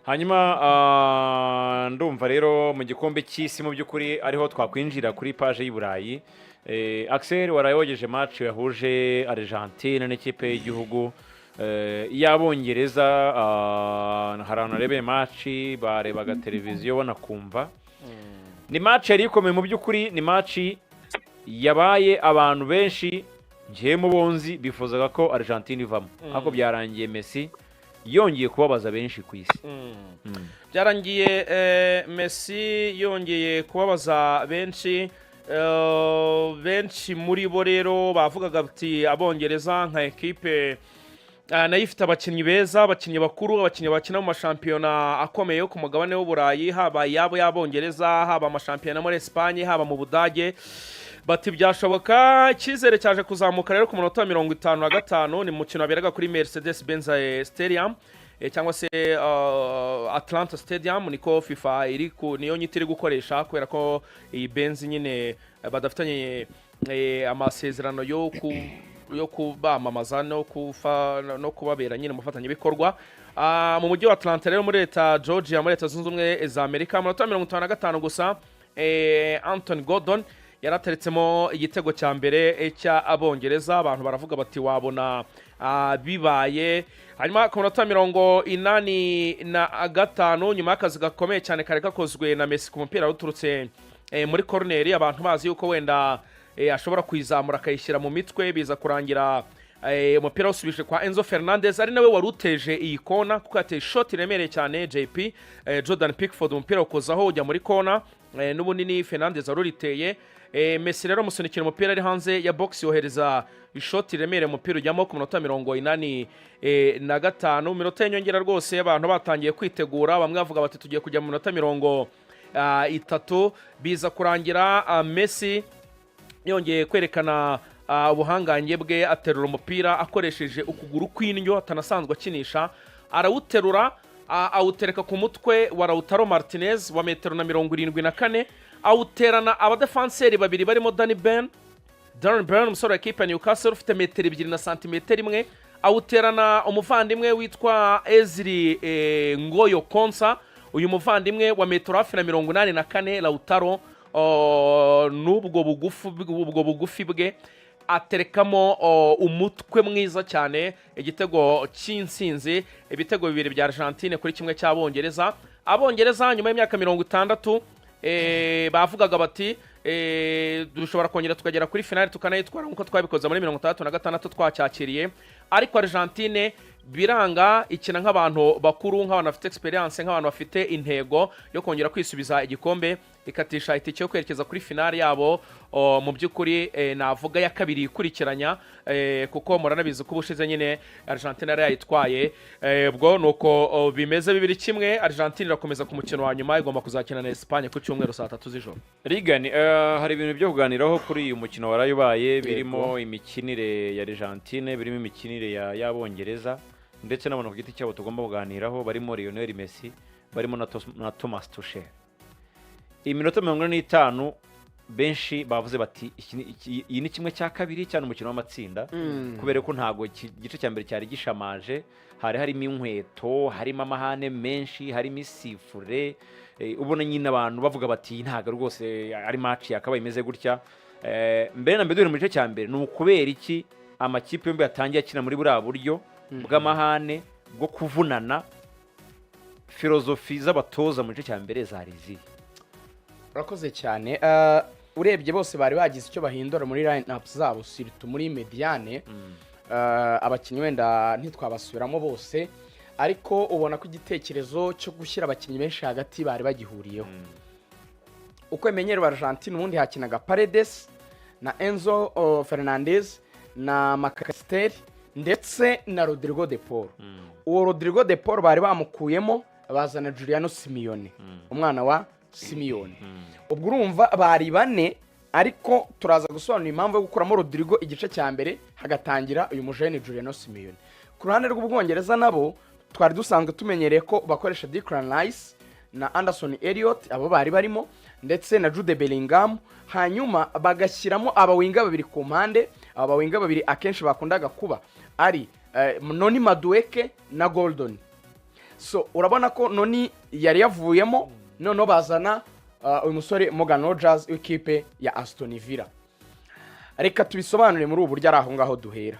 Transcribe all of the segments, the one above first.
hanyuma ndumva rero mu gikombe cy'isi mu by'ukuri ariho twakwinjira kuri page y'Iburayi. Axel warayogeje match yahuje Argentina n'ikipe y'igihugu y'Abongereza. Hari abantu narebeye match barebaga televiziyo banakumva. Ni match yari ikomeye mu by'ukuri, ni match yabaye abantu benshi ngiye mu bonzi bifuzaga ko Argentina ivamo, ariko byarangiye Messi yongeye kubabaza benshi ku isi. Byarangiye Messi yongeye kubabaza benshi muri bo rero bavugaga ati Abongereza nka equipe nayo ifite abakinnyi beza, abakinnyi bakuru, abakinnyi bakina mu mashampiyona akomeye yo ku mugabane w'Uburayi, haba yabo y'Abongereza, haba amashampiyona muri Espagne, haba mu Budage. Bati byashoboka, icyizere cyaje kuzamuka rero ku munota wa 55 ni mukino waberaga kuri Mercedes-Benz Stadium cyangwa se Atlanta Stadium, niko FIFA niyo nyiti iri gukoresha kubera ko iyi Benz nyine badafitanye amasezerano yo kubamamaza no kubabera nyine mufatanye bikorwa mu mujyi wa Atlanta rero muri leta Georgia muri leta zunze ubumwe za Amerika. Mu minota 55 gusa Anthony Gordon yarateretsemo igitego cya mbere cy'Abongereza. Abantu baravuga bati wabona bibaye. Hanyuma ku minota 85 nyuma y'akazi gakomeye cyane kare gakozwe na Messi ku mupira uturutse muri corner, abantu bazi yuko wenda ashobora kwizamura akayishyira mu mitwe, biza kurangira umupira usubije kwa Enzo Fernandez, ari nawe wari uteje iyi kona kuko yateye shot iremereye cyane JP Jordan Pickford, umupira ukozaho ujya muri kona n'ubunini Fernandez waruriteye. Messi rero musunikira umupira ari hanze ya box yohereza ishot iremereye, umupira ujyamo ku minota 85. Minota y'inyongera rwose abantu batangiye kwitegura, bamwe bavuga bati tugiye kujya mu minota 30, biza kurangira Messi yongeye kwerekana ubuhangange bwe, aterura umupira akoresheje ukuguru kw'indyo atanasanzwe akinisha, arawuterura awutereka ku mutwe wa Lautaro Martinez wa 1.74 awuterana abadefanseri babiri barimo Darren Burn umusore wa equipe ya Newcastle ufite 2 na santimetero 1, awuterana umuvandimwe witwa Ezri Ngoyo Konsa, uyu muvandimwe wa 1.84 Lautaro n'ubwo bugufi bwe aterekamo umutwe mwiza cyane, igitego cy'insinzi, ibitego bibiri bya Argentina kuri kimwe cy'Abongereza. Abongereza nyuma y'imyaka 60 bavugaga bati dushobora kongera tukagera kuri finale tukanayitwara nkuko twabikoze muri 36 twacyakiriye, ariko Argentine biranga ikina nk'abantu bakuru, nk'abantu bafite experience, nk'abantu bafite intego yo kongera kwisubiza igikombe, ikatisha itike yo kwerekeza kuri finale yabo mu by'ukuri navuga ya kabiri ikurikiranya, kuko muranabizi ko ubushize nyine Argentina yari yayitwaye. Ubwo nuko bimeze 2-1, Argentina irakomeza ku mukino wa nyuma, igomba kuzakina na Espagne ku cyumweru saa 3 z'ijoro. Rigani, hari ibintu byo kuganiraho kuri uyu mukino warayobaye, birimo imikinire ya Argentina, birimo imikinire y'Abongereza, ndetse n'abantu ku giti cyabo tugomba kuganiraho, barimo Lionel Messi, barimo na Thomas Tuchel. Iminota 45 benshi bavuze bati iyi ni kimwe cya kabiri cyane umukino w'amatsinda, kubera ko ntago igice cya mbere cyari gishamaje, harimo inkweto, harimo amahane menshi, harimo isifure, ubona nyine abantu bavuga bati ntago rwose ari match yakabaye imeze gutya. Mbere na mbere mu gice cya mbere ni ukubera iki amakipe yombi yatangiye akina muri buriya buryo bw'amahane bwo kuvunana, filozofi z'abatoza mu gice cya mbere zari zihe? Urakoze cyane. Urebye bose bari bagize icyo bahindura muri line-up zabo, siritu muri mediane. Abakinnyi wenda ntitwabasubiramo bose, ariko ubona ko igitekerezo cyo gushyira abakinnyi benshi hagati bari bagihuriyeho. Uko imenyerewe Argentina ubundi hakinaga Paredes na Enzo Fernandez na Macalister ndetse na Rodrigo de Paul. Uwo Rodrigo de Paul bari bamukuyemo bazana Giuliano Simeone, umwana wa Simeone. Ubwo urumva bari bane, ariko turaza gusobanura impamvu yo gukuramo Rodrigo igice cya mbere hagatangira uyu mujene Giuliano Simeone. Ku ruhande rw'Ubwongereza nabo twari dusanzwe tumenyereye ko bakoresha Declan Rice na Anderson Elliot, abo bari barimo, ndetse na Jude Bellingham, hanyuma bagashyiramo abawinga babiri ku mpande. Aba bawinga babiri akenshi bakundaga kuba ari Noni Madueke na Gordon. so urabona ko noni yari yavuyemo noneho bazana uyu musore Morgan Rogers w'ikipe ya Aston Villa. Reka tubisobanure muri ubu buryo ari aho ngaho duhera.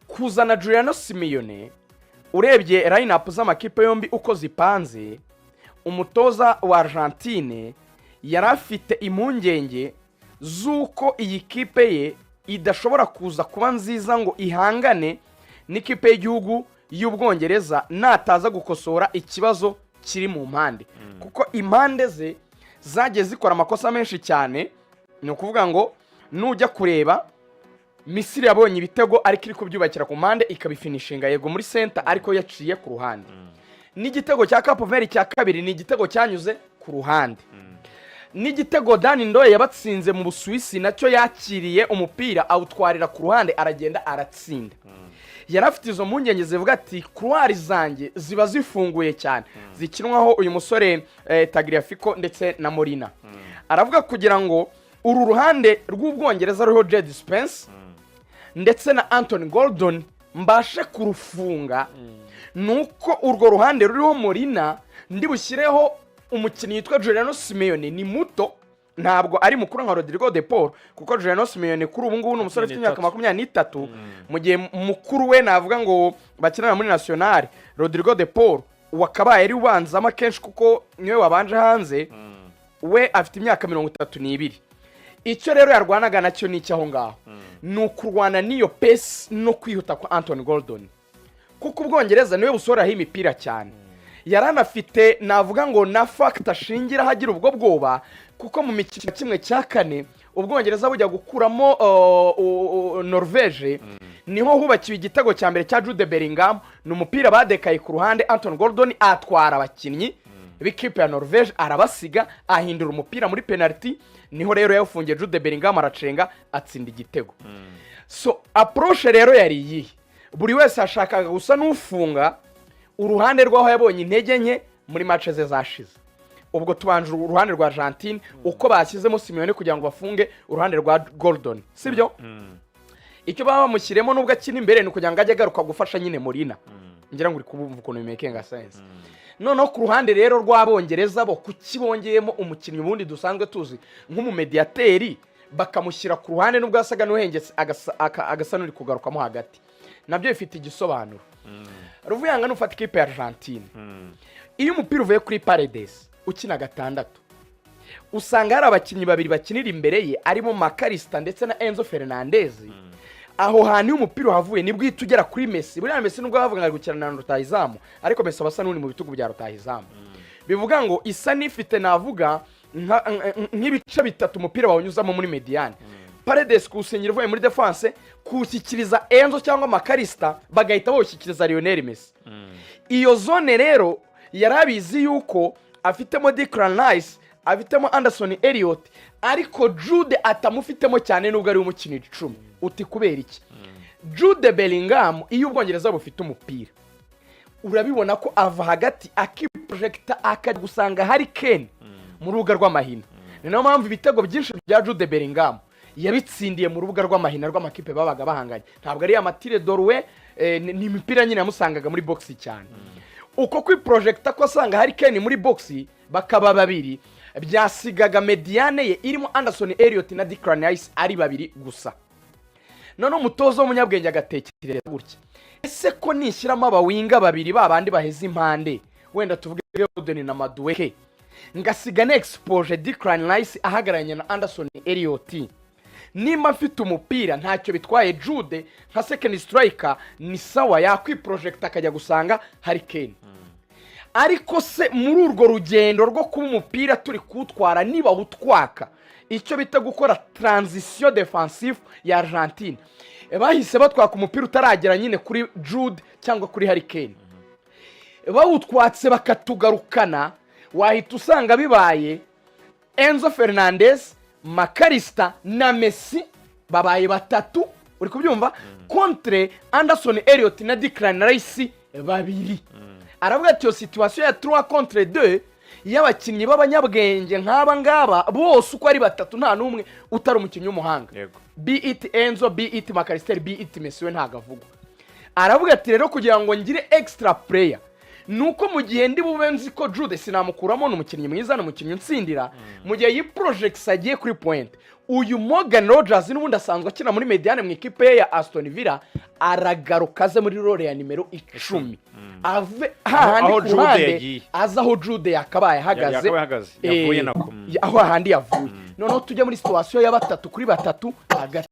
Kuzana Giuliano Simeone urebye line-up z'amakipe yombi uko zipanze, umutoza wa Argentine yari afite impungenge z'uko iyi kipe ye idashobora kuza kuba nziza ngo ihangane n'ikipe y'igihugu y'Ubwongereza nataza gukosora ikibazo kiri mu mpande, kuko impande ze zagiye zikora amakosa menshi cyane. Ni ukuvuga ngo nujya kureba Misiri yabonye ibitego ariko iri kubyubakira ku mpande ikabifinishinga yego muri center ariko yaciye ku ruhande. N'igitego cya Cape Verde cya kabiri ni igitego cyanyuze ku ruhande. N'igitego Dani Ndoye yabatsinze mu Busuwisi nacyo yakiriye umupira awutwarira ku ruhande aragenda aratsinda. Yari afite izo mpungenge zivuga ati couloir zanjye ziba zifunguye cyane zikinwaho uyu musore Tagliafico ndetse na Molina. Aravuga kugira ngo uru ruhande rw'Ubwongereza ruriho Jed Spence ndetse na Anthony Gordon mbashe kurufunga, nuko urwo ruhande ruriho Molina ndi bushyireho umukinnyi yitwa Giuliano Simeone. Ni muto, ntabwo ari mukuru nka Rodrigo de Paul, kuko Giuliano Simeone kuri ubu ngubu ni umusore ufite imyaka 23, mu gihe mukuru we navuga ngo bakinana muri National Rodrigo de Paul wakabaye ari ubanzamo kenshi kuko niwe wabanje hanze, we afite imyaka 32. Icyo rero yarwanaga nacyo ni icyaho ngaho, ni ukurwana n'iyo pace no kwihuta kwa Anthony Gordon, kuko Ubwongereza niwe busoraho imipira cyane. Yaranafite navuga ngo na fact ashingira hagira ubwo bwoba, kuko mu mikino kimwe cya kane Ubwongereza bujya gukuramo Norvege, niho hubakiwe igitego cya mbere cya Jude Bellingham. Ni umupira badekaye ku ruhande, Anthony Gordon atwara abakinnyi b'ikipe ya Norvege arabasiga ahindura umupira muri penalty, niho rero yawufungiye Jude Bellingham aracenga atsinda igitego. So approach rero yari iyi, buri wese ashakaga gusa n'ufunga uruhande rwaho yabonye intege nke muri match ze zashize. Ubwo tubanje uruhande rwa Argentina uko bashyizemo Simeone kugira ngo bafunge uruhande rwa Gordon, sibyo? Icyo baba bamushyiremo nubwo akina imbere ni kugira ngo ajye agaruka gufasha nyine Molina. Ngira ngo uri kubumva ukuntu bimekenga sense. Noneho ku ruhande rero rw'Abongereza bo kukibongeyemo umukinnyi ubundi dusanzwe tuzi nk'umumediateri, bakamushyira ku ruhande nubwo asaga n'uhengetse agasa n'uri kugarukamo hagati, nabyo bifite igisobanuro. Ruvuyanga nufata ikipe ya Argentina, iyo umupira uvuye kuri Paredes ukina gatandatu, usanga hari abakinnyi babiri bakinira imbere ye arimo Makarista ndetse na Enzo Fernandez. Aho hantu umupira uhavuye nibwo uhita ugera kuri Messi. Buriya Messi nubwo bavuga ngo gukina na rutahizamu, ariko Messi abasa n'uri mu bitugu bya rutahizamu. Bivuga ngo isa n'ifite navuga nk'ibice bitatu umupira bawunyuzamo muri mediane. Paredes kuwusinyira uvuye muri defense, kuwushyikiriza Enzo cyangwa Makarista bagahita bawushyikiriza Lionel Messi. Iyo zone rero yarabizi yuko afitemo Declan Rice, afitemo Anderson Elliott, ariko Jude atamufitemo cyane nubwo ari umukinnyi 10. Uti kubera iki? Jude Bellingham iyo Ubwongereza bufite umupira urabibona ko ava hagati akiprojecta akajya gusanga hari Kane mu rubuga rw'amahina. Ni nayo mpamvu ibitego byinshi bya Jude Bellingham yabitsindiye mu rubuga rw'amahina rw'amakipe babaga bahanganye. Ntabwo ari amatire dorwe, ni imipira nyine yamusangaga muri box cyane. Uko kwiprojecta ko asanga hari Kane muri box bakaba babiri, byasigaga mediane ye irimo Anderson Elliott na Declan Rice ari babiri gusa. None umutozo w'umunyabwenge agatekereza gutya, ese ko nishyiramo abawinga babiri babandi baheze impande, wenda tuvuge Gordon na Madueke, ngasiga na expose Declan Rice ahagararanye na Anderson Elliott, nimba mfite umupira ntacyo bitwaye Jude nka second striker ni sawa yakwiprojecta akajya gusanga hari Kane. Ariko se muri urwo rugendo rwo kuba umupira turi kutwara niba utwaka icyo bita gukora transition defensive ya Argentina, bahise batwaka umupira utaragera nyine kuri Jude cyangwa kuri Harry Kane, bawutwatse bakatugarukana, wahita usanga bibaye Enzo Fernandez, Makarista na Messi babaye batatu, uri kubyumva, contre Anderson Elliott na Declan Rice babiri. Aravuga ati yo situation ya 3 contre 2 y'abakinnyi b'abanyabwenge nk'aba ngaba bose uko ari batatu nta numwe utari umukinnyi w'umuhanga. Be it Enzo, be it Makarista, be it Messi we ntago avugwa. aravuga ati rero kugira ngo ngire extra player nuko mu gihe ndi bube nzi ko Jude sinamukuramo n'umukinnyi mwiza n'umukinnyi unsindira mu gihe iyi project agiye kuri point uyu Morgan Rogers n'ubundi asanzwe akina muri Mediane mu ikipe ya Aston Villa aragaruka aze muri role ya nimero 10 ave hahandi ku ruhande aza aho Jude yakabaye ahagaze yavuye nako aho hahandi yavuye noneho tujya muri situation ya 3 kuri 3 hagati